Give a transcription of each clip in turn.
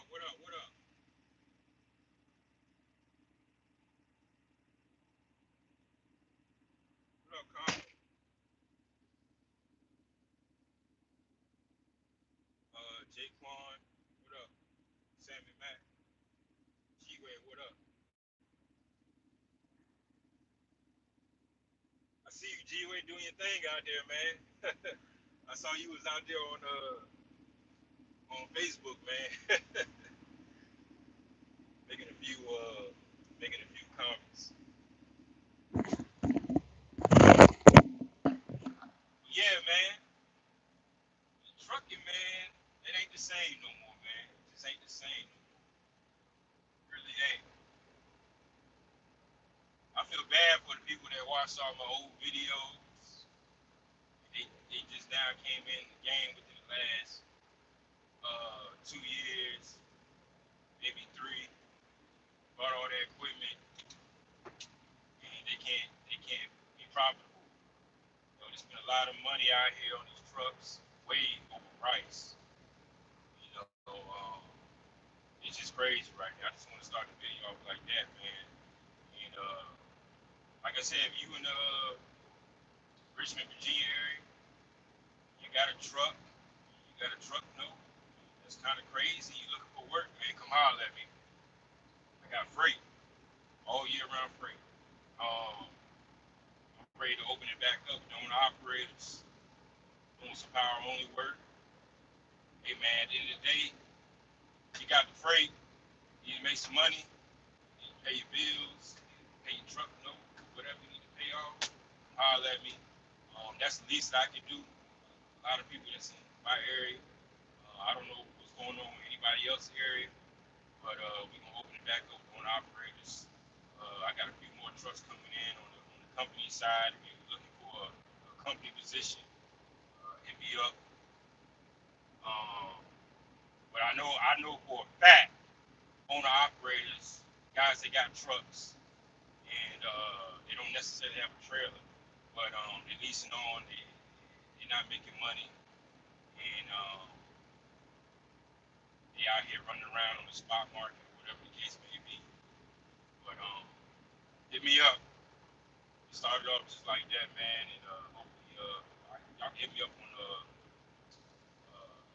up? What up? What up? What up, Carl? Jaquan. What up? Sammy Mack. G-Way. What up? I see you, G-Way, doing your thing out there, man. I saw you was out there on Facebook, man, making a few making a few comments. Yeah, man. Trucking, man, it ain't the same no more, man. It just ain't the same. It really ain't. I feel bad for the people that watched all my old videos. They just now came in the game within the last 2 years, maybe three, bought all that equipment, and they can't be profitable. They spend a lot of money out here on these trucks, way overpriced. It's just crazy right now. I just want to start the video off like that, man. And like I said, if you in the Richmond, Virginia area, you got a truck, note. That's kind of crazy. You looking for work, man? Come holler at me. I got freight, all year round freight. Um, I'm ready to open it back up, doing operators, doing some power only work. Hey man, at the end of the day, you got the freight, you need to make some money, you need to pay your bills, pay your truck note, whatever you need to pay off, holler at me. That's the least I can do. A lot of people that's in my area, I don't know what's going on in anybody else's area, but we're gonna open it back up on operators. I got a few more trucks coming in on the company side. If you're looking for a company position, hit me up. Um, but I know for a fact, owner operators, guys that got trucks, and they don't necessarily have a trailer, but they're leasing on, they're not making money, and they out here running around on the spot market or whatever the case may be. But hit me up. It started off just like that, man, and hopefully y'all hit me up on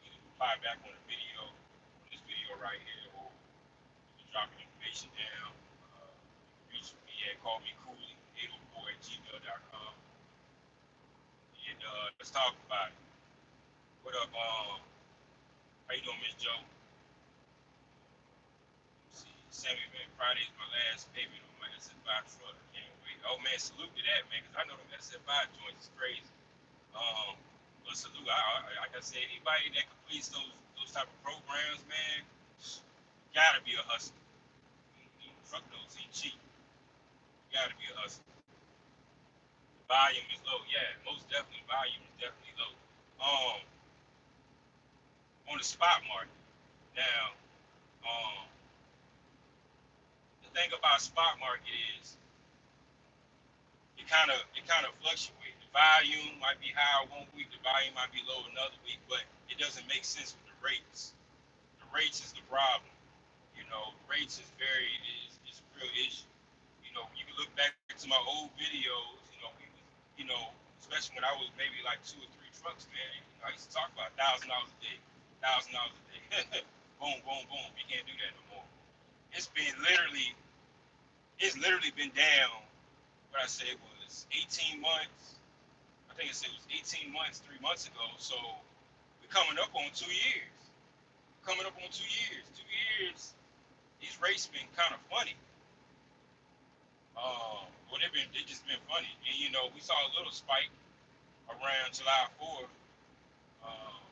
either reply back on the video, on this video right here, or you can drop an information down. Reach me at call me Cooley 804 at gmail.com, and let's talk about it. What up, how you doing, Miss Joe? See, Sammy, man, Friday's my last payment on my SF5 truck. I can't wait. Oh man, salute to that, man, because I know them SF5 joints is crazy. Um, but salute, like I said, anybody that completes those type of programs, man, gotta be a hustler. Truck notes ain't cheap. You gotta be a hustler. The volume is low, yeah, most definitely. Volume is definitely low. Um, on the spot market now, um, the thing about spot market is it kind of fluctuates. The volume might be high one week, the volume might be low another week, but it doesn't make sense with the rates. The rates is the problem. Rates is a real issue. You can look back to my old videos. Especially when I was maybe like two or three trucks, man. I used to talk about $1,000 a day, $1,000 a day. Boom, boom, boom. You can't do that no more. It's been literally, it's literally been down. What I say was 18 months. I think it was 18 months, 3 months ago. So we're coming up on 2 years. Coming up on 2 years. 2 years. These rates been kind of funny. Well, they just been funny. And we saw a little spike around July 4th, um,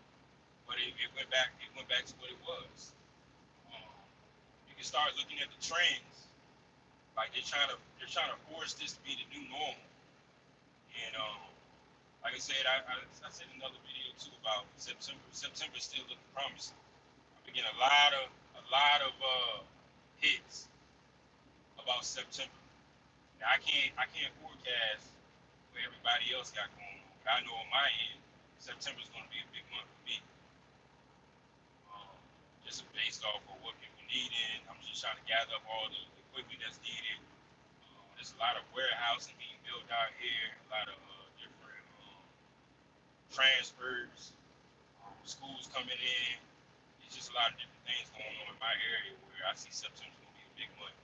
but it went back. It went back to what it was. Um, you can start looking at the trends. Like they're trying to force this to be the new normal. And like I said, I said in another video too about September. September is still looking promising. I'm getting a lot of hits about September. Now I can't forecast what everybody else got going on, but I know on my end, September is going to be a big month for me. Um, just based off of what people needing. I'm just trying to gather up all the equipment that's needed. There's a lot of warehousing being built out here, a lot of different transfers, schools coming in. It's just a lot of different things going on in my area where I see September's gonna be a big month.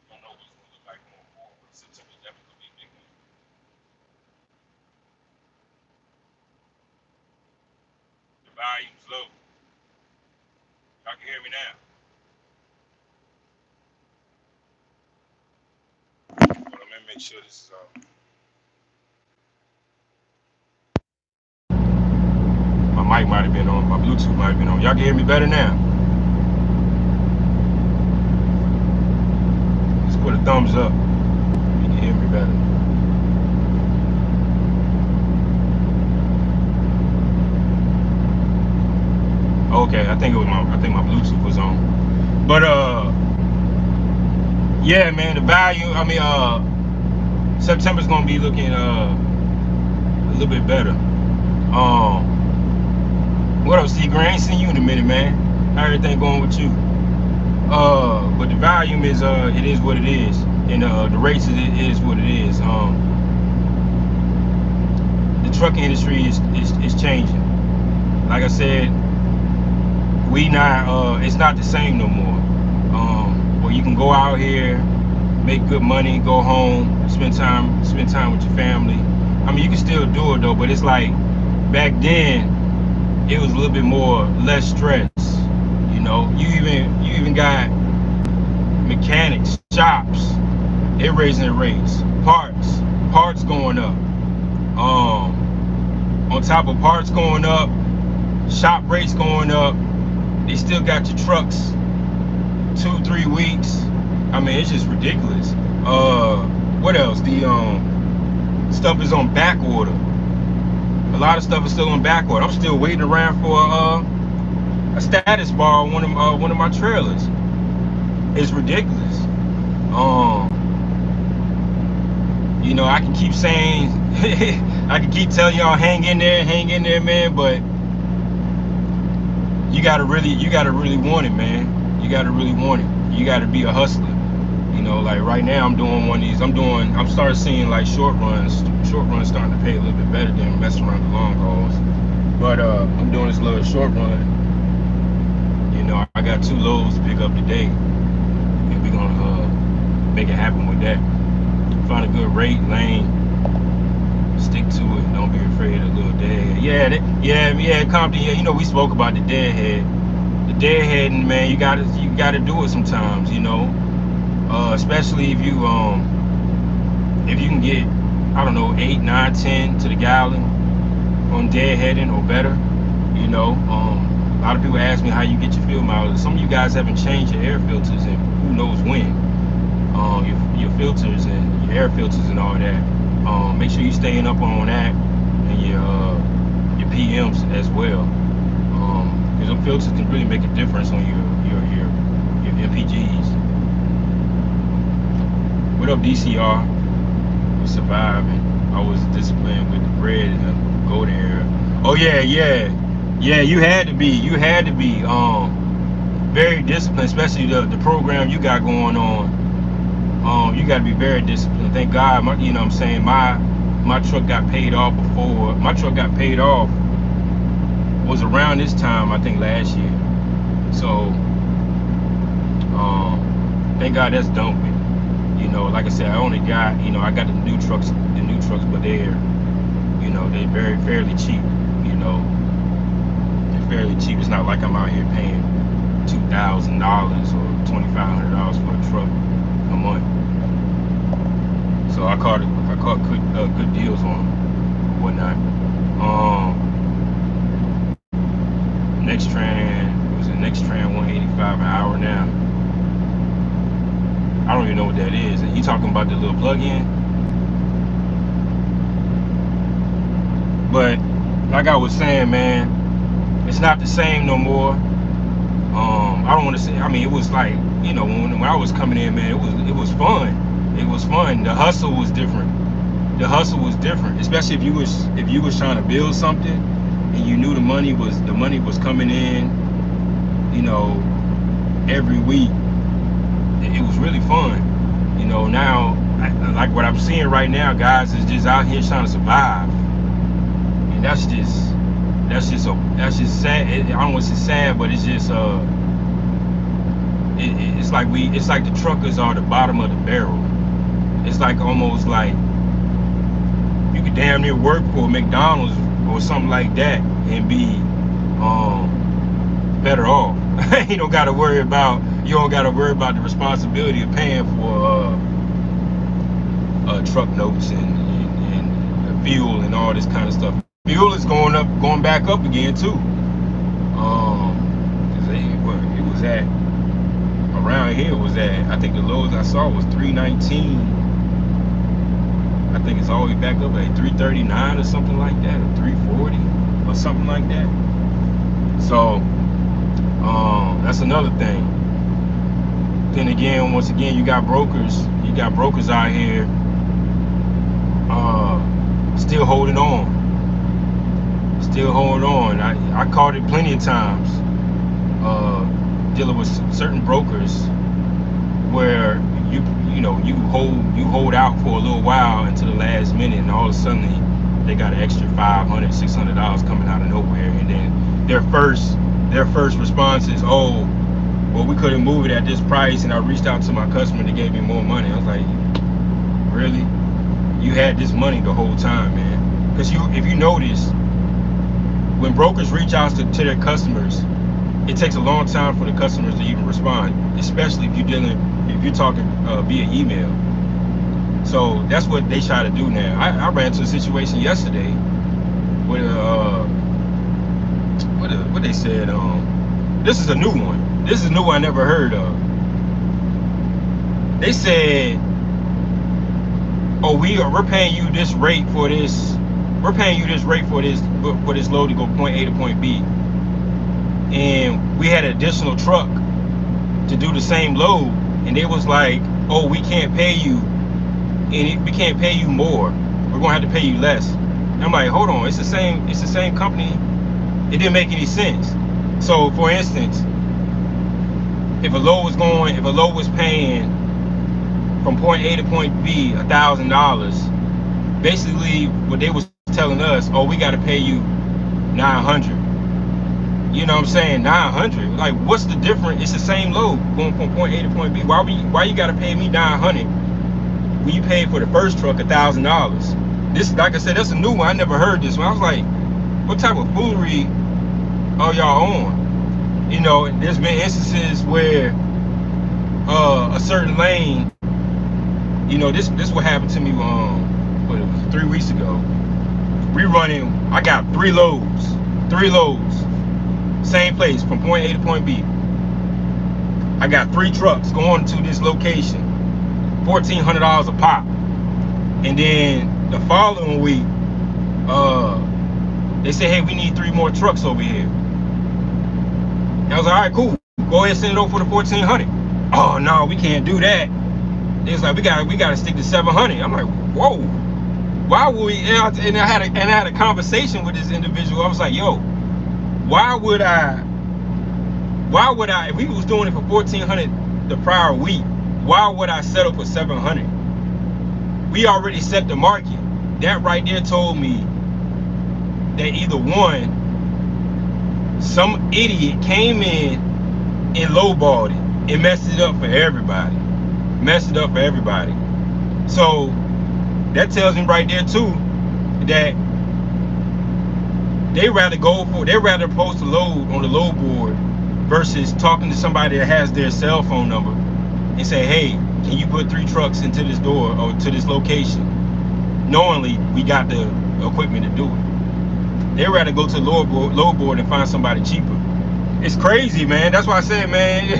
Don't know what it's gonna look like going forward, but September's definitely gonna be a big month. The volume's low. Y'all can hear me now. Well, let me make sure this is off. My mic might have been on. My Bluetooth might have been on. Y'all can hear me better now. Just put a thumbs up. You can hear me better. Okay, I think my Bluetooth was on. But yeah, man, the value. I mean, September's gonna be looking a little bit better. What up, Steve? I ain't seen you in a minute, man. How everything going with you? But the volume is it is what it is, and the rates is what it is. The trucking industry is changing. Like I said, it's not the same no more. Where you can go out here, make good money, go home, spend time with your family. I mean, you can still do it though, but it's like back then it was a little bit more less stress. You know, you even got mechanics, shops, they're raising their rates. Parts going up. On top of parts going up, shop rates going up. They still got your trucks 2-3 weeks. I mean, it's just ridiculous. What else? The stuff is on back order. A lot of stuff is still on back order. I'm still waiting around for a status bar on one of my trailers. It's ridiculous. You know, I can keep saying, I can keep telling y'all, hang in there, man. But you gotta really want it, man. You gotta really want it. You gotta be a hustler. You know, like right now I'm doing one of these. I'm starting seeing like short runs starting to pay a little bit better than messing around the long hauls. But I'm doing this little short run. You know, I got 2 loads to pick up today, and we're gonna make it happen with that. Find a good rate, lane, stick to it. Don't be afraid of a little deadhead. Yeah, Compton. Yeah, you know we spoke about the deadhead. The deadheading, man. You gotta do it sometimes. You know, especially if you can get, I don't know, 8, 9, 10 to the gallon on deadheading or better. You know, a lot of people ask me how you get your fuel mileage. Some of you guys haven't changed your air filters in who knows when. Your filters and your air filters and all that. Make sure you're staying up on that, and your PMs as well, because them filters can really make a difference on your MPGs. What up, DCR? We're surviving. I was disciplined with the bread and the golden era. Oh yeah. You had to be very disciplined, especially the program you got going on. You got to be very disciplined. Thank God, you know what I'm saying, my truck got paid off before. My truck got paid off was around this time, I think, last year. So thank God that's done with. You know, like I said, I only got, you know, I got the new trucks, but they're, you know, they're fairly cheap. You know, they're fairly cheap. It's not like I'm out here paying $2,000 or $2,500 for a truck a month. So I caught good deals on them, whatnot. Nextran 185 an hour now. I don't even know what that is. Are you talking about the little plug-in? But like I was saying, man, it's not the same no more. I don't want to say. I mean, it was like, you know, when I was coming in, man, it was fun. It was fun. The hustle was different. Especially if you was trying to build something and you knew the money was coming in you know, every week. It was really fun. You know, now, like what I'm seeing right now, guys is just out here trying to survive, and that's just sad. I don't want to say sad, but it's just it's like the truckers are the bottom of the barrel. It's like almost like you could damn near work for McDonald's or something like that and be better off. You don't gotta worry about the responsibility of paying for truck notes and fuel and all this kind of stuff. Fuel is going back up again too. 'Cause it was at around here was at, I think the lowest I saw was 319. I think it's all the way back up at 339 or something like that, or 340 or something like that. So that's another thing. Then again, once again, you got brokers out here still holding on. I caught it plenty of times dealing with certain brokers where you hold out for a little while until the last minute, and all of a sudden they got an extra $500-$600 coming out of nowhere, and then their first response is, oh, well, we couldn't move it at this price, and I reached out to my customer, they gave me more money. I was like, really? You had this money the whole time, man. Because if you notice, when brokers reach out to their customers, it takes a long time for the customers to even respond, especially if you're talking via email. So that's what they try to do now. I ran into a situation yesterday with what they said. This is a new one. This is a new one I never heard of. They said, "Oh, we're paying you this rate for this. We're paying you this rate for this load to go point A to point B, and we had an additional truck to do the same load, and they was like, oh, we can't pay you, and we can't pay you more. We're gonna have to pay you less." And I'm like, hold on, it's the same company. It didn't make any sense. So, for instance, if a load was paying from point A to point B $1,000, basically what they was telling us, oh, we got to pay you $900. You know what I'm saying? $900. Like, what's the difference? It's the same load going from point A to point B. Why you got to pay me $900 when you paid for the first truck $1,000? This, like I said, that's a new one. I never heard this one. I was like, what type of foolery are y'all on? You know, there's been instances where a certain lane, you know, this what happened to me what, it was 3 weeks ago. I got three loads, same place from point A to point B. I got 3 trucks going to this location, $1,400 a pop. And then the following week, they said, hey, we need 3 more trucks over here. And I was like, all right, cool. Go ahead and send it over for the $1,400. Oh no, we can't do that. They was like, we gotta stick to $700. I'm like, whoa. Why would we? And I had a conversation with this individual. I was like, yo, why would I? If we was doing it for $1,400 the prior week, why would I settle for $700? We already set the market. That right there told me that either one, some idiot came in and lowballed it and messed it up for everybody. So that tells me right there too that they'd rather post a load on the load board versus talking to somebody that has their cell phone number and say, hey, can you put 3 trucks into this door or to this location, knowingly we got the equipment to do it. They'd rather go to the load board and find somebody cheaper. It's crazy, man. That's why I said, man.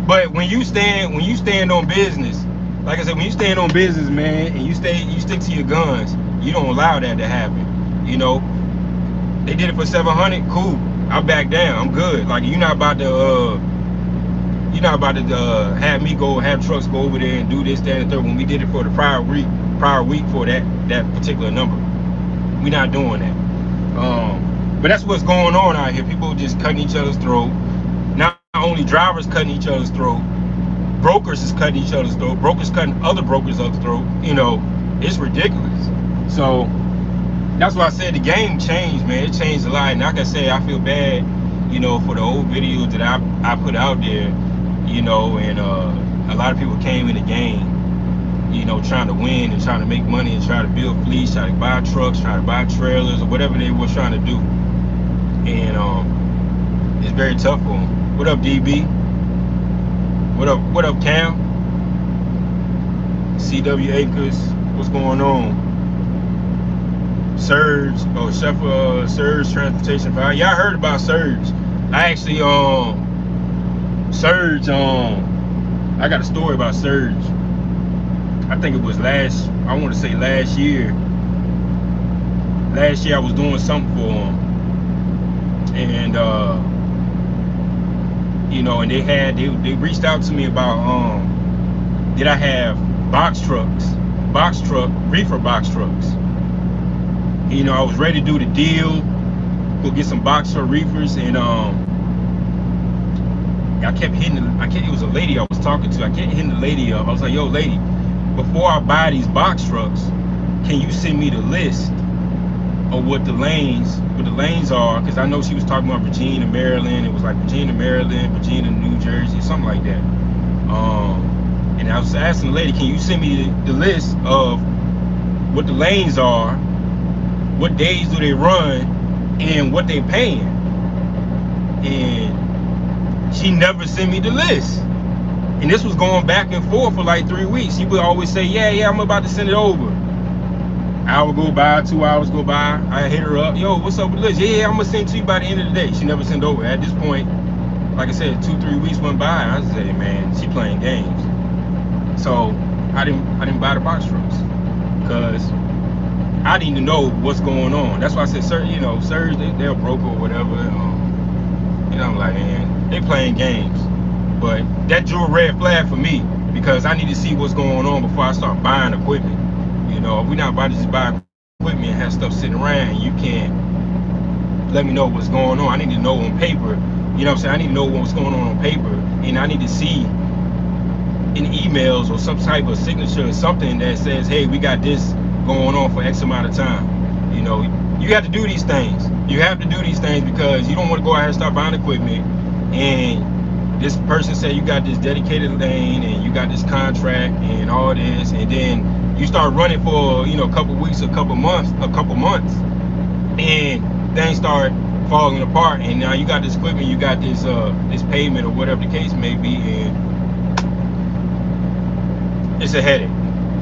But when you stand on business, like I said, when you stand on business, man, and you stick to your guns, you don't allow that to happen. You know, they did it for $700. Cool. I back down. I'm good. Like, you're not about to have me have trucks go over there and do this, that, and the third. When we did it for the prior week for that particular number, we're not doing that. But that's what's going on out here. People just cutting each other's throat. Now, only drivers cutting each other's throat, brokers is cutting each other's throat, brokers cutting other brokers' other throat. You know, it's ridiculous. So that's why I said the game changed, man. It changed a lot. And like I say, I feel bad, you know, for the old videos that I put out there, you know, and a lot of people came in the game, you know, trying to win and trying to make money and try to build fleets, try to buy trucks, try to buy trailers or whatever they were trying to do. And it's very tough for them. What up, DB? What up, Cam? CW Acres, what's going on? Surge, Surge Transportation. Y'all heard about Surge? I actually, Surge, I got a story about Surge. I think it was I want to say last year. Last year I was doing something for them, and you know, and they reached out to me about did I have reefer box trucks. You know, I was ready to do the deal, go get some box truck reefers, and it was a lady I was talking to. I kept hitting the lady up. I was like, yo, lady, before I buy these box trucks, can you send me the list of what the lanes are? Because I know she was talking about Virginia, Maryland. It was like Virginia, Maryland, Virginia, New Jersey, something like that. And I was asking the lady, can you send me the list of what the lanes are, what days do they run, and what they paying? And she never sent me the list. And this was going back and forth for like 3 weeks. She would always say, yeah, I'm about to send it over. Hour go by, 2 hours go by. I hit her up, yo, what's up with this? Yeah, I'm gonna send it to you by the end of the day. She never sent over. At this point, like I said, 2-3 weeks went by. I said, man, she playing games. So I didn't buy the box trucks because I didn't even know what's going on. That's why I said, sir, you know, Surge, they're a broker or whatever. And I'm like, man, they playing games. But that drew a red flag for me because I need to see what's going on before I start buying equipment. You know, if we're not about to just buy equipment and have stuff sitting around, you can't let me know what's going on. I need to know on paper. You know what I'm saying? I need to know what's going on paper, and I need to see in emails or some type of signature or something that says, hey, we got this going on for X amount of time. You know, you have to do these things. You have to do these things because you don't want to go out here and start buying equipment and this person said you got this dedicated lane and you got this contract and all this, and then you start running for, you know, a couple weeks, a couple months, and things start falling apart, and now you got this equipment, you got this this payment or whatever the case may be, and it's a headache.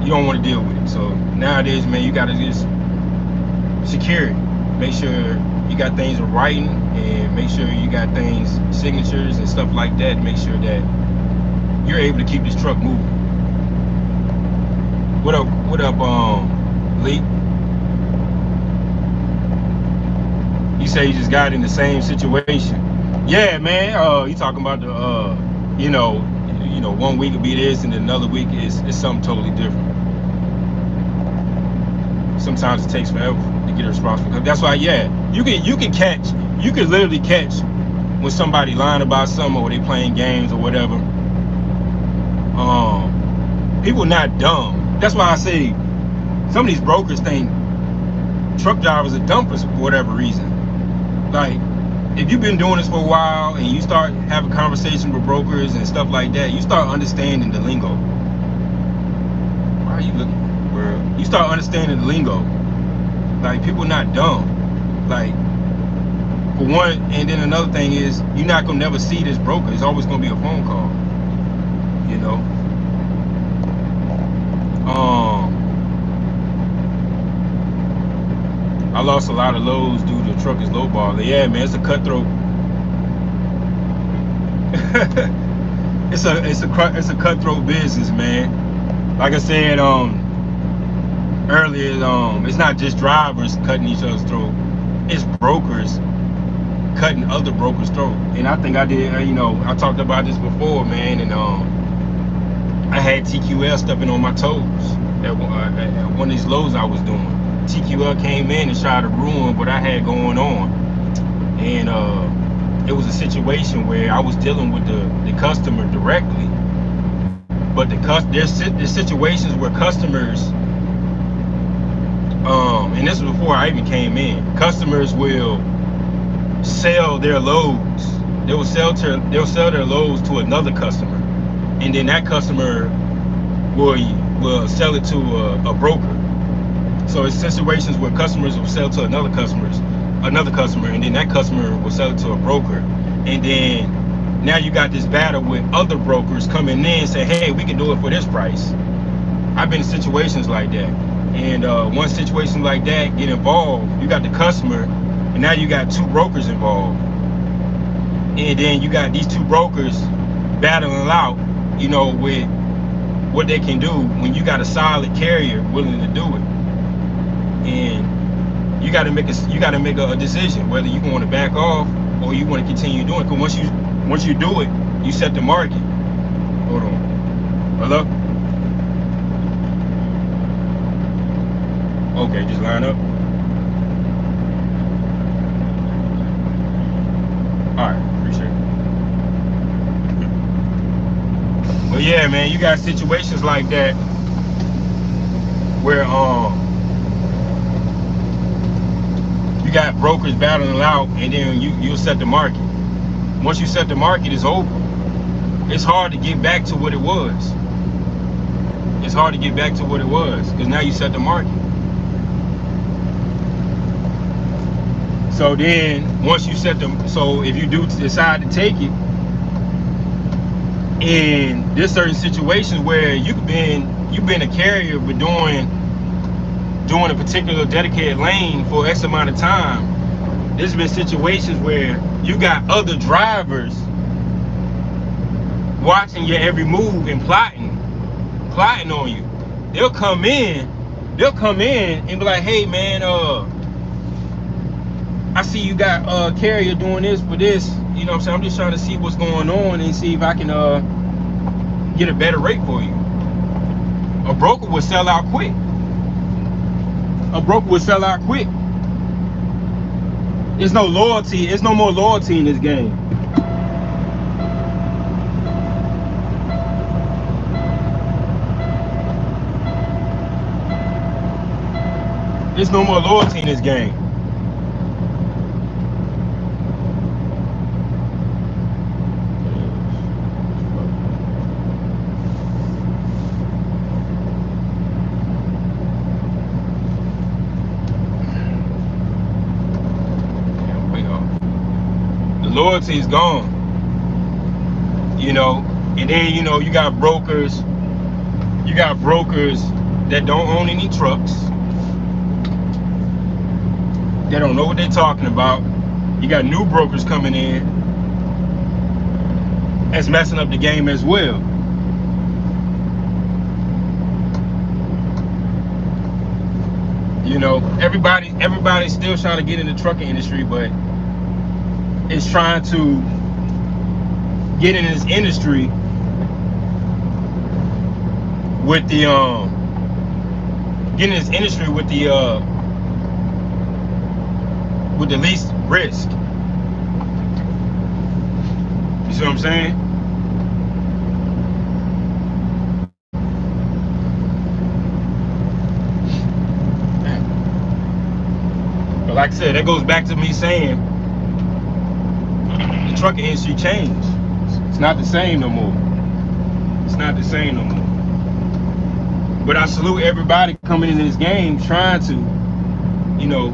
You don't want to deal with it. So nowadays, man, you got to just secure it. Make sure you got things in writing, and make sure you got things, signatures and stuff like that, to make sure that you're able to keep this truck moving. What up, Lee? You say you just got in the same situation. Yeah, man. You talking about the you know, 1 week will be this and then another week is something totally different. Sometimes it takes forever to get a response. That's why, yeah, you can literally catch when somebody lying about something or they playing games or whatever. People not dumb. That's why I say some of these brokers think truck drivers are dumb for whatever reason. Like, if you've been doing this for a while and you start having conversations with brokers and stuff like that, you start understanding the lingo. Why are you looking, bro? You start understanding the lingo. Like, people are not dumb. Like, for one, and then another thing is, you're not gonna never see this broker. It's always gonna be a phone call. You know. I lost a lot of loads due to truckers lowballing. Yeah, man, it's a cutthroat. it's a cutthroat business, man. Like I said earlier, it's not just drivers cutting each other's throat. It's brokers cutting other brokers' throat. And I think I did. I talked about this before, man. And I had TQL stepping on my toes at one of these loads I was doing. TQL came in and tried to ruin what I had going on, and it was a situation where I was dealing with the customer directly, but there's situations where customers, and this was before I even came in, customers will sell their loads. They'll sell their loads to another customer, and then that customer will sell it to a broker. So it's situations where customers will sell to another customer, and then that customer will sell it to a broker, and then now you got this battle with other brokers coming in and say, hey, we can do it for this price. I've been in situations like that, and one situation like that get involved, you got the customer, and now you got two brokers involved, and then you got these two brokers battling out, you know, with what they can do when you got a solid carrier willing to do it. And you got to make a decision whether you want to back off or you want to continue doing it. Because once you do it, you set the market. Hold on. Hello? Okay, just line up. All right, appreciate it. But yeah, man, you got situations like that where you got brokers battling out, and then you'll set the market. Once you set the market, it's over. It's hard to get back to what it was. It's hard to get back to what it was because now you set the market. So then once you set them, so if you do decide to take it, and there's certain situations where you've been a carrier but doing a particular dedicated lane for X amount of time. There's been situations where you got other drivers watching your every move and plotting on you. They'll come in and be like, hey man, I see you got a carrier doing this for this, you know what I'm saying? I'm just trying to see what's going on and see if I can get a better rate for you. A broker will sell out quick. There's no loyalty. There's no more loyalty in this game. There's no more loyalty in this game. Loyalty is gone, you know. And then, you know, you got brokers that don't own any trucks. They don't know what they're talking about. You got new brokers coming in that's messing up the game as well. You know, everybody's still trying to get in the trucking industry, but is trying to get in this industry with the least risk. You see what I'm saying? But like I said, that goes back to me saying trucking industry changed. It's not the same no more. But I salute everybody coming into this game trying to, you know,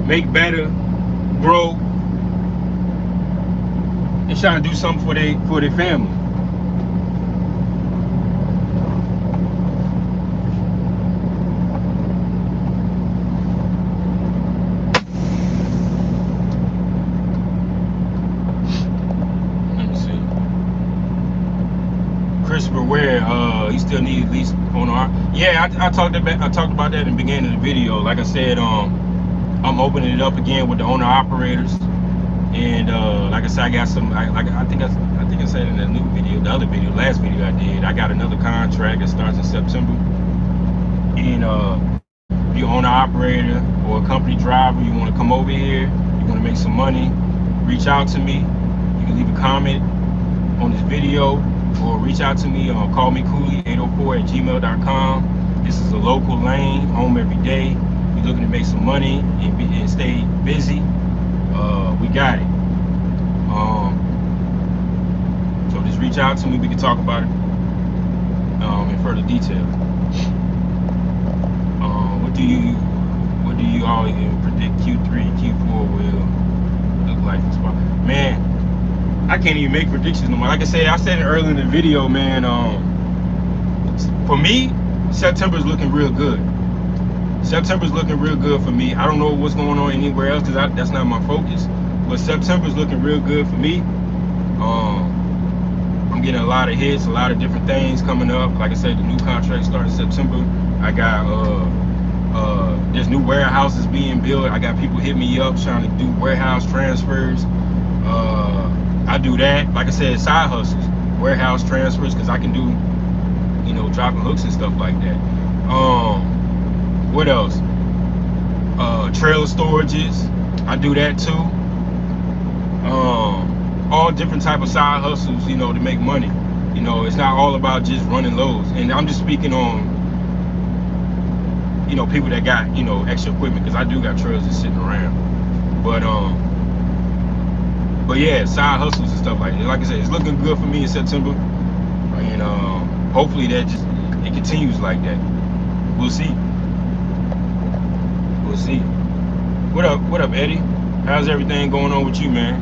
make better, grow, and trying to do something for their family. He still needs at least owner. Yeah, I talked about that in the beginning of the video. Like I said, I'm opening it up again with the owner operators, and like I said, I got some. I think I said in the new video, last video I did. I got another contract that starts in September, and if you're owner operator or a company driver, you want to come over here, you want to make some money, reach out to me. You can leave a comment on this video or reach out to me on call me Cooley 804@gmail.com. This is a local lane, home every day. We're looking to make some money and stay busy. We got it. So just reach out to me. We can talk about it in further detail. What do you all even predict Q3, Q4 will look like for spot? Man, I can't even make predictions no more. Like I said it earlier in the video, man. For me, September's looking real good. September's looking real good for me. I don't know what's going on anywhere else because that's not my focus. But September's looking real good for me. I'm getting a lot of hits, a lot of different things coming up. Like I said, the new contract starting September. I got there's new warehouses being built. I got people hit me up trying to do warehouse transfers. I do that. Like I said, side hustles, warehouse transfers, because I can do, dropping hooks and stuff like that. What else? Trailer storages. I do that too. All different type of side hustles, to make money. It's not all about just running loads. And I'm just speaking on, people that got, extra equipment, because I do got trailers just sitting around. But yeah, side hustles and stuff like that. Like I said, it's looking good for me in September. And hopefully it continues like that. We'll see. We'll see. What up, Eddie? How's everything going on with you, man?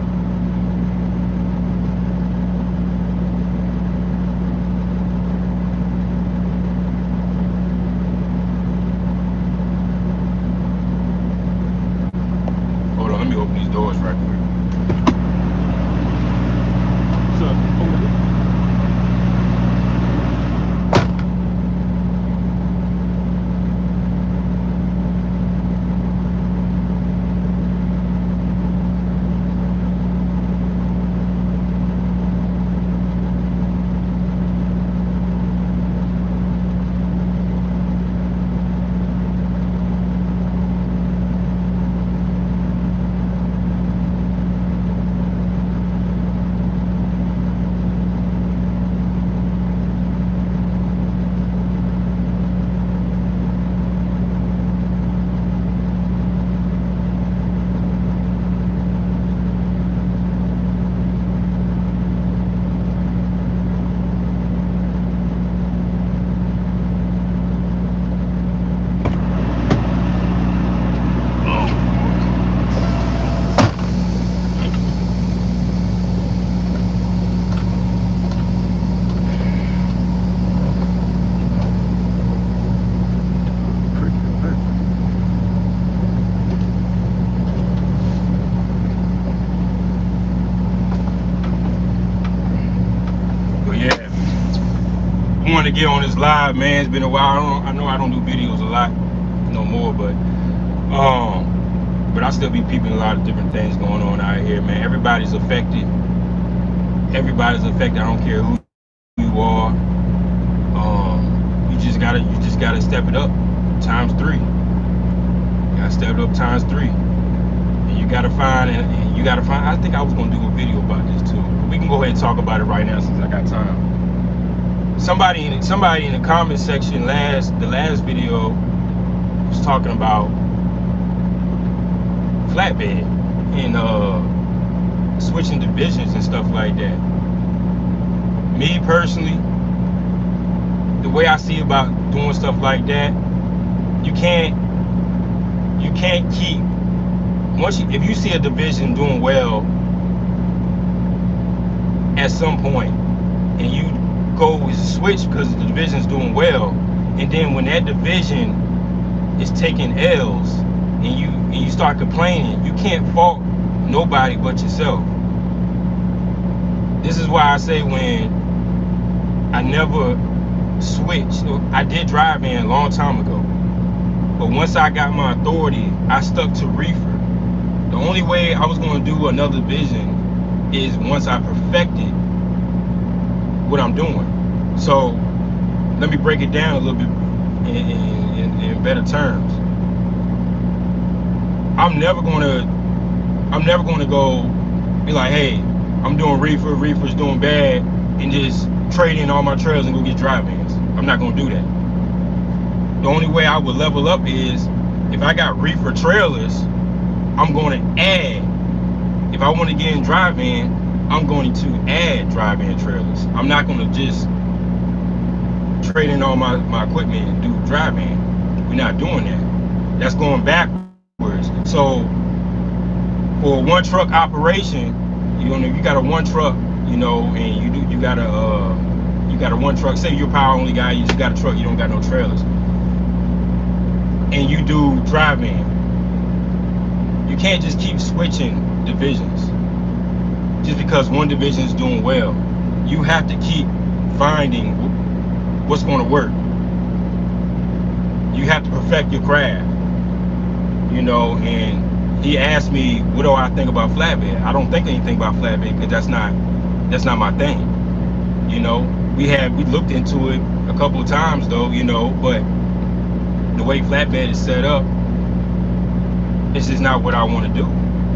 Hold on, let me open these doors right quick. What's up? I wanted to get on this live, man. It's been a while. I know I don't do videos a lot no more, but I still be peeping a lot of different things going on out here, man. Everybody's affected. Everybody's affected. I don't care who you are. You just gotta step it up times 3. You gotta step it up times 3. And you gotta find. I think I was gonna do a video about this too. We can go ahead and talk about it right now since I got time. Somebody in the comment section the last video was talking about flatbed and switching divisions and stuff like that. Me personally, the way I see about doing stuff like that, you can't keep if you see a division doing well at some point and you go is switch because the division's doing well, and then when that division is taking L's and you start complaining, you can't fault nobody but yourself. This is why I say when I never switched. I did drive in a long time ago, but once I got my authority, I stuck to reefer. The only way I was going to do another division is once I perfected what I'm doing. So let me break it down a little bit in better terms. I'm never gonna go Be like, hey, I'm doing reefer's doing bad, and just trade in all my trailers and go get dry vans. I'm not gonna do that. The only way I would level up is if I got reefer trailers, I'm going to add. If I want to get in dry van, I'm going to add dry van trailers. I'm not going to just trade in all my equipment and do dry van. We're not doing that. That's going backwards. So for a one truck operation, you got a one truck, and you got a one truck. Say you're a power only guy, you just got a truck, you don't got no trailers, and you do dry van. You can't just keep switching divisions just because one division is doing well. You have to keep finding what's going to work. You have to perfect your craft, and he asked me, what do I think about flatbed? I don't think anything about flatbed because that's not my thing. We looked into it a couple of times though, but the way flatbed is set up, it's just not what I want to do.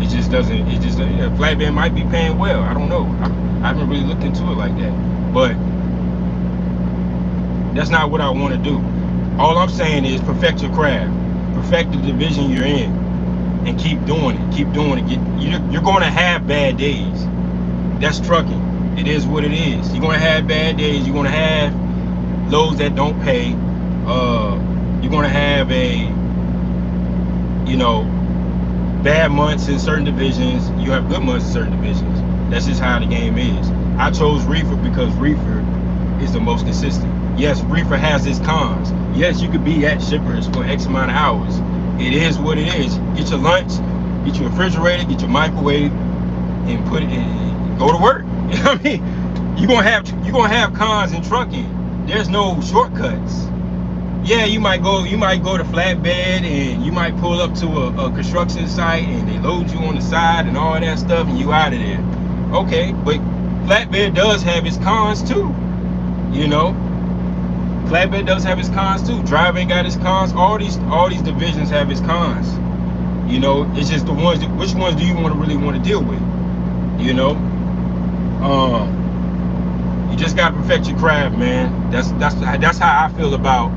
It just doesn't, flatbed might be paying well. I don't know. I haven't really looked into it like that, but that's not what I want to do. All I'm saying is perfect your craft, perfect the division you're in, and keep doing it. You're going to have bad days. That's trucking. It is what it is. You're going to have bad days. You're going to have loads that don't pay. You're going to have bad months in certain divisions. You have good months in certain divisions. That's just how the game is. I chose reefer because reefer is the most consistent. Yes, reefer has its cons. Yes, you could be at shippers for X amount of hours. It is what it is. Get your lunch, get your refrigerator, get your microwave, and put it in, go to work. I mean, you're gonna have cons in trucking. There's no shortcuts. Yeah, you might go to flatbed, and you might pull up to a construction site and they load you on the side and all that stuff, and you out of there. Okay, but flatbed does have its cons too. Flatbed does have its cons too. Driving got its cons. All these divisions have its cons. It's just the ones. Which ones do you really want to deal with? You just gotta perfect your craft, man. That's how I feel about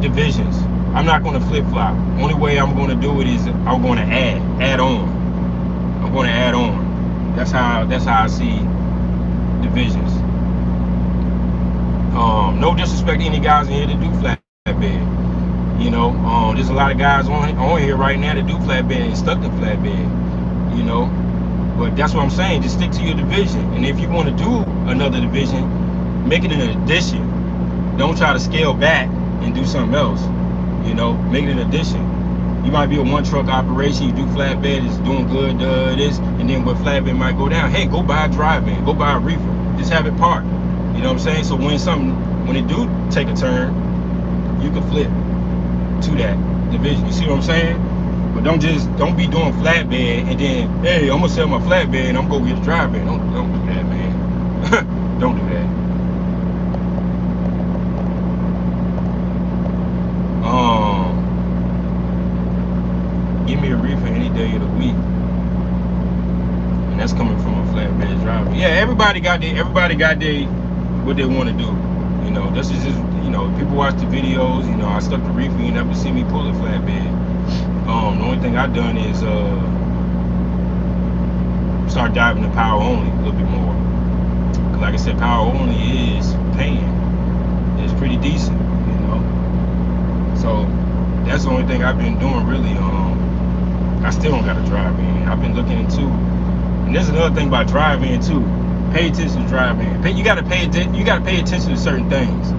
divisions. I'm not going to flip flop. Only way I'm going to do it is I'm going to add on. I'm going to add on. That's how I see divisions. No disrespect to any guys in here that do flatbed. There's a lot of guys on here right now that do flatbed and stuck to flatbed. But that's what I'm saying. Just stick to your division. And if you want to do another division, make it an addition. Don't try to scale back and do something else. Make it an addition. You might be a one truck operation, you do flatbed, it's doing good, this, and then when flatbed might go down, hey, go buy a dry van, go buy a reefer, just have it parked. You know what I'm saying? So when it do take a turn, you can flip to that division. You see what I'm saying? But don't be doing flatbed and then, hey, I'm gonna sell my flatbed and I'm gonna go get a dry van. Don't do that, man. Don't do that. Give me a reefer any day of the week, and that's coming from a flatbed driver. Yeah, everybody got what they want to do. This is just people watch the videos. I stuck the reefer. You never see me pull a flatbed. The only thing I've done is start diving to power only a little bit more. Cause like I said, power only is paying. It's pretty decent, So that's the only thing I've been doing really. I still don't got a dry van. I've been looking into, and there's another thing about dry van too. Pay attention to dry van. You gotta pay attention to certain things.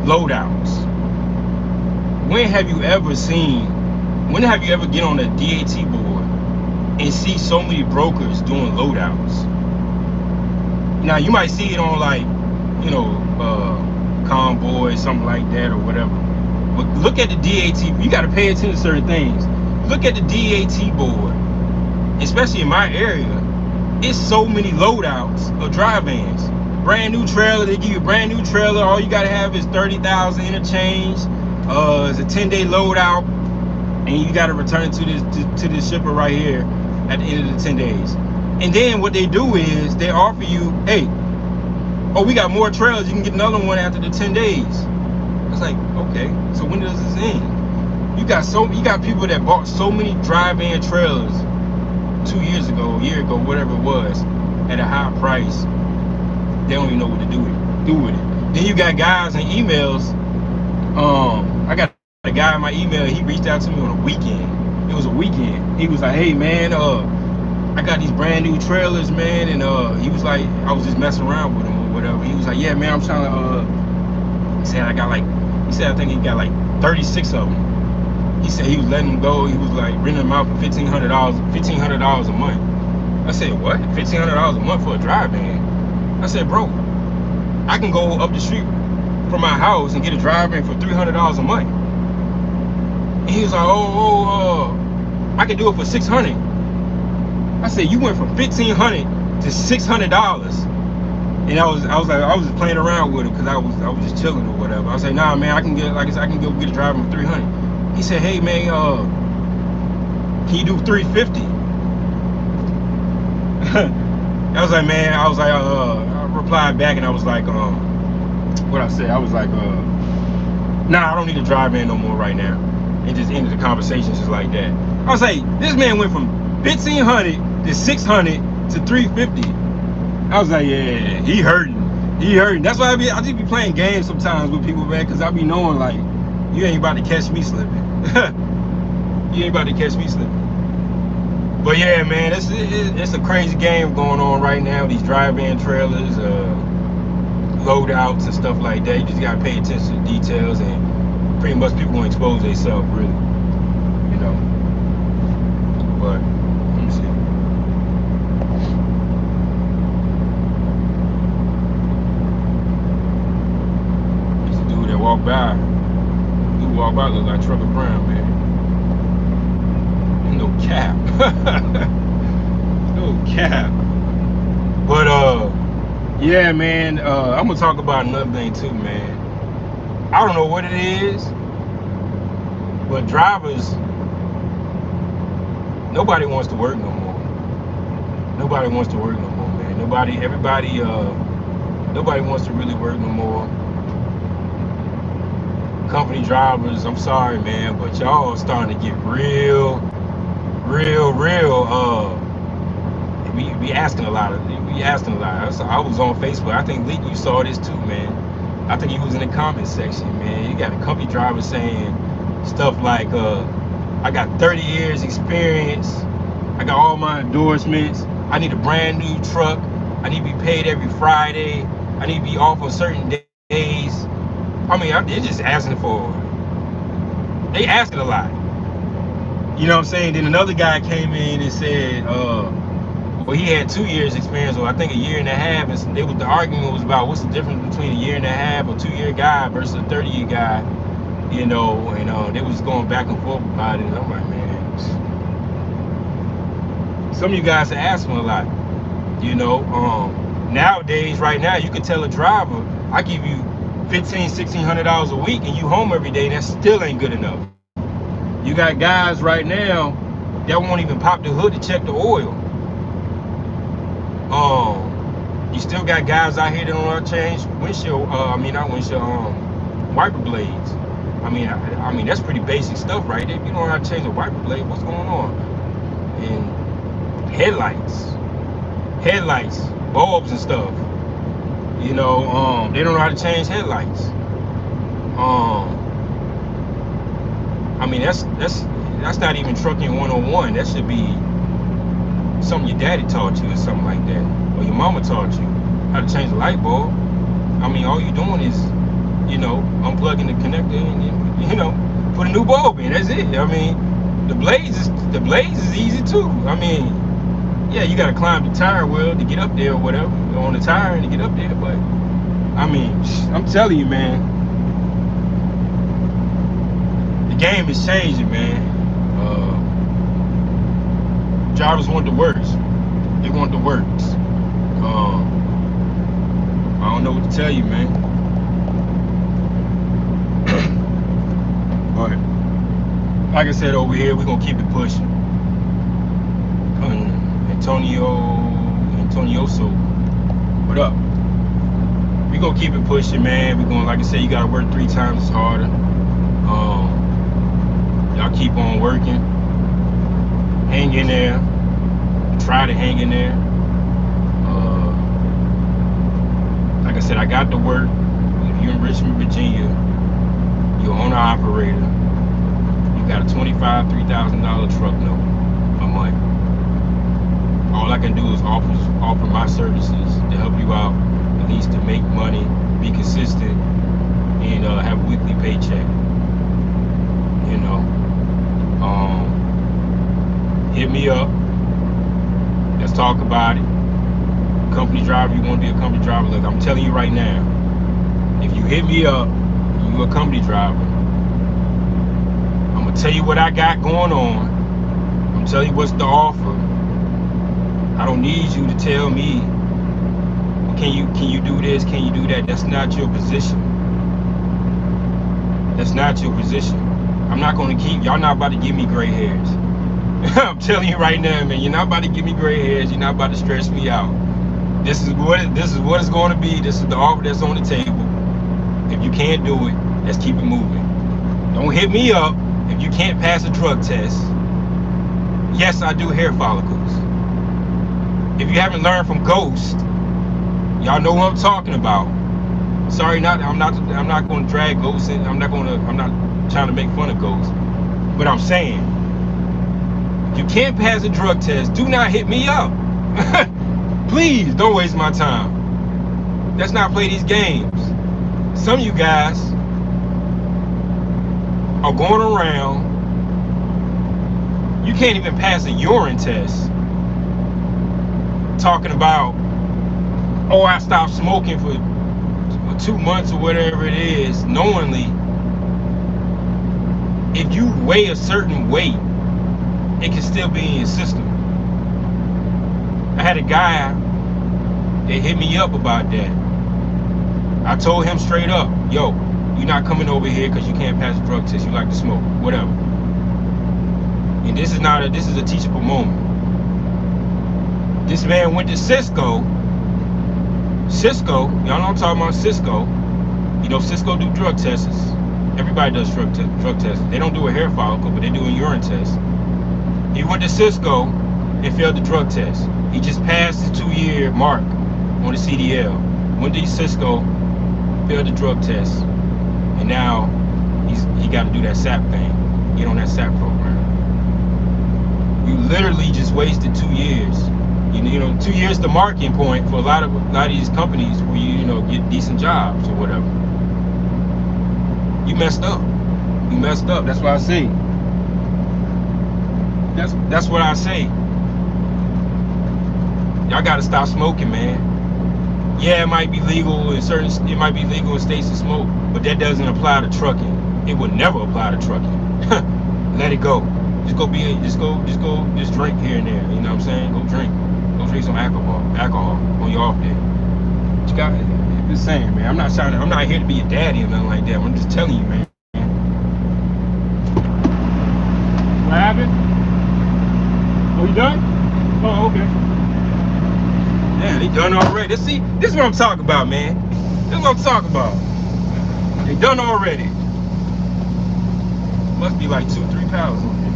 Loadouts. When have you ever get on a DAT board and see so many brokers doing loadouts? Now you might see it on Convoy, something like that or whatever. But look at the DAT. You got to pay attention to certain things. Look at the DAT board, especially in my area. It's so many loadouts of dry vans. Brand new trailer. They give you a brand new trailer. All you got to have is 30,000 interchange. It's a 10-day loadout. and you got to return it to this shipper right here at the end of the 10 days. And then what they do is they offer you, hey, oh, we got more trailers. You can get another one after the 10 days. It's like, okay, so when does this end? You got people that bought so many drive-in trailers 2 years ago, a year ago, whatever it was, at a high price. They don't even know what to do with it. Then you got guys in emails. I got a guy in my email. He reached out to me on a weekend. It was a weekend. He was like, "Hey man, I got these brand new trailers, man." And he was like, I was just messing around with him or whatever. He was like, "Yeah, man, I'm trying to." He said I got like. He said I think he got like 36 of them. He said he was letting them go. He was like renting them out for $1,500 a month. I said, what? $1,500 a month for a drive-in? I said, bro, I can go up the street from my house and get a drive-in for $300 a month. And he was like, I can do it for $600. I said, you went from $1,500 to $600. And I was just playing around with him because I was just chilling or whatever. I was like, nah, man, I can get, like I said, I can go get a drive-in for $300. He said, hey, man, can you do $350? I was like, man, I replied back and I was like, what I said, I was like, nah, I don't need to drive in no more right now. And just ended the conversation just like that. I was like, this man went from $1,500 to $600 to $350. I was like, yeah, he hurting. That's why I just be playing games sometimes with people, man, because I be knowing like, you ain't about to catch me slipping. You ain't about to catch me slipping. But yeah, man, it's a crazy game going on right now. These drive-in trailers, loadouts and stuff like that. You just gotta pay attention to details, and pretty much people gonna expose themselves, really. You know. But let me see. There's a dude that walked by. Dude walked by look like Trevor Brown, man. No cap. No cap. But yeah, man, I'm gonna talk about another thing too, man. I don't know what it is, but drivers, nobody wants to work no more. Nobody wants to work no more, man. Nobody wants to really work no more. Company drivers, I'm sorry, man, but y'all are starting to get real. We asking a lot. I was on Facebook. I think Leak, you saw this too, man. I think he was in the comment section, man. You got a company driver saying stuff like, I got 30 years experience. I got all my endorsements. I need a brand new truck. I need to be paid every Friday. I need to be off on certain days. I mean, they're just asking for. They asking a lot. You know what I'm saying? Then another guy came in and said, well, he had 2 years experience, or I think a year and a half. And the argument was about what's the difference between a year and a half or 2 year guy versus a 30-year guy, you know, and they was going back and forth about it. And I'm like, man, some of you guys are asking a lot, you know. Nowadays, right now, you can tell a driver, I give you $1,500–$1,600 a week and you home every day, and that still ain't good enough. You got guys right now that won't even pop the hood to check the oil. You still got guys out here that don't know how to change windshield, wiper blades. I mean that's pretty basic stuff, right? If you don't know how to change a wiper blade, what's going on? And headlights, bulbs and stuff. You know, they don't know how to change headlights. I mean, that's not even trucking 101. That should be something your daddy taught you or something like that, or your mama taught you how to change a light bulb. I mean, all you're doing is, you know, unplugging the connector and, you know, put a new bulb in. That's it. I mean, the blades is easy too. I mean, yeah, you gotta climb the tire well to get up there or whatever, on the tire and to get up there. But I mean, I'm telling you, man. The game is changing, man. Drivers want the works. They want the works. I don't know what to tell you, man. But like I said over here, we're gonna keep it pushing. Antonioso, what up? We gonna keep it pushing, man. We gonna, like I said, you gotta work 3 times harder. Y'all keep on working, hang in there, try to hang in there. Like I said, I got to work. If you're in Richmond, Virginia, you're an owner operator, you got a $25,000, $3,000 truck note a month. All I can do is offer my services to help you out, at least to make money, be consistent, and have a weekly paycheck. You know, hit me up. Let's talk about it. Company driver, you want to be a company driver? Look, I'm telling you right now, if you hit me up, you a company driver, I'm gonna tell you what I got going on. I'm gonna tell you what's the offer. I don't need you to tell me, can you do this, can you do that? That's not your position. That's not your position. I'm not gonna y'all not about to give me gray hairs. I'm telling you right now, man, you're not about to give me gray hairs. You're not about to stress me out. This is what it's going to be. This is the offer that's on the table. If you can't do it, let's keep it moving. Don't hit me up if you can't pass a drug test. Yes, I do hair follicles. If you haven't learned from Ghost, y'all know what I'm talking about. Sorry, I'm not going to drag Ghost in. I'm not trying to make fun of Ghost. But I'm saying, if you can't pass a drug test, do not hit me up. Please don't waste my time. Let's not play these games. Some of you guys are going around. You can't even pass a urine test. Talking about, oh, I stopped smoking for 2 months or whatever it is, knowingly. If you weigh a certain weight, it can still be in your system. I had a guy that hit me up about that. I told him straight up, yo, you're not coming over here because you can't pass a drug test. You like to smoke, whatever. And this is a teachable moment. This man went to Cisco. Y'all know I'm talking about Cisco. You know, Cisco do drug tests. Everybody does drug tests. They don't do a hair follicle, but they do a urine test. He went to Cisco and failed the drug test. He just passed the 2-year mark on the CDL. Went to Cisco, failed the drug test, and now he got to do that SAP thing. Get on that SAP program. You literally just wasted 2 years. You know, 2 years the marking point for a lot of these companies where you get decent jobs or whatever. You messed up. You messed up. That's what I say. That's what I say. Y'all gotta stop smoking, man. Yeah, it might be legal in states to smoke, but that doesn't apply to trucking. It would never apply to trucking. Let it go. Just drink here and there. You know what I'm saying? Go drink some alcohol on your off day. But you got, I'm just saying, man. I'm not here to be your daddy or nothing like that. I'm just telling you, man. What happened? Oh, you done? Oh, okay. Yeah, they done already. See, this is what I'm talking about, man. This is what I'm talking about. They done already. Must be like 2-3 pounds on here.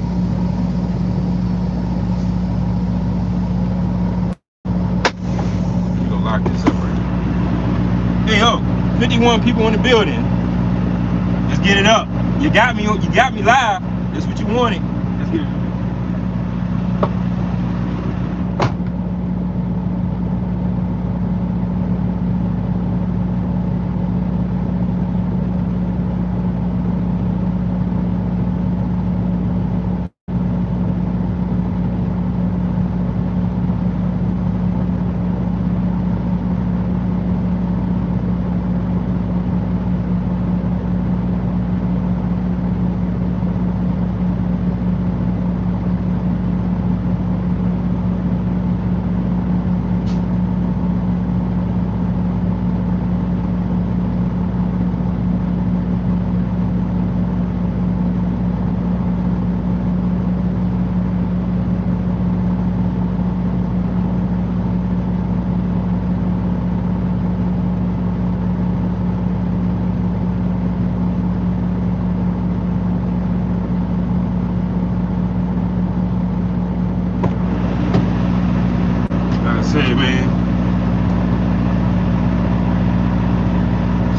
You gonna lock this up right here. Hey, 51 people in the building. Let's get it up. You got me live. That's what you wanted. Let's get it.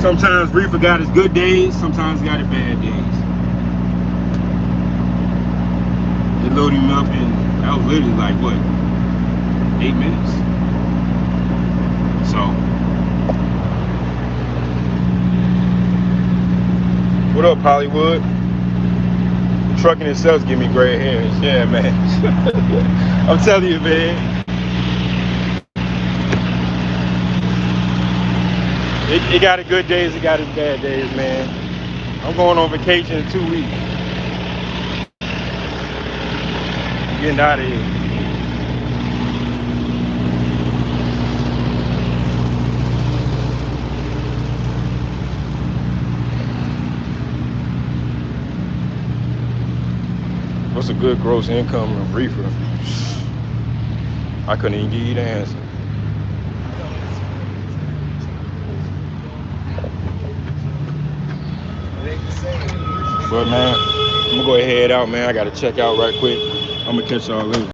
Sometimes reefer got his good days, sometimes got his bad days. They load him up and that was literally like what, 8 minutes. So what up, Hollywood? Trucking itself give me gray hairs. Yeah, man. I'm telling you, man. It got its good days, it got its bad days, man. I'm going on vacation in 2 weeks. I'm getting out of here. What's a good gross income of reefer? I couldn't even give you the answer. But man, I'm gonna go ahead and head out, man. I gotta check out right quick. I'm gonna catch y'all later.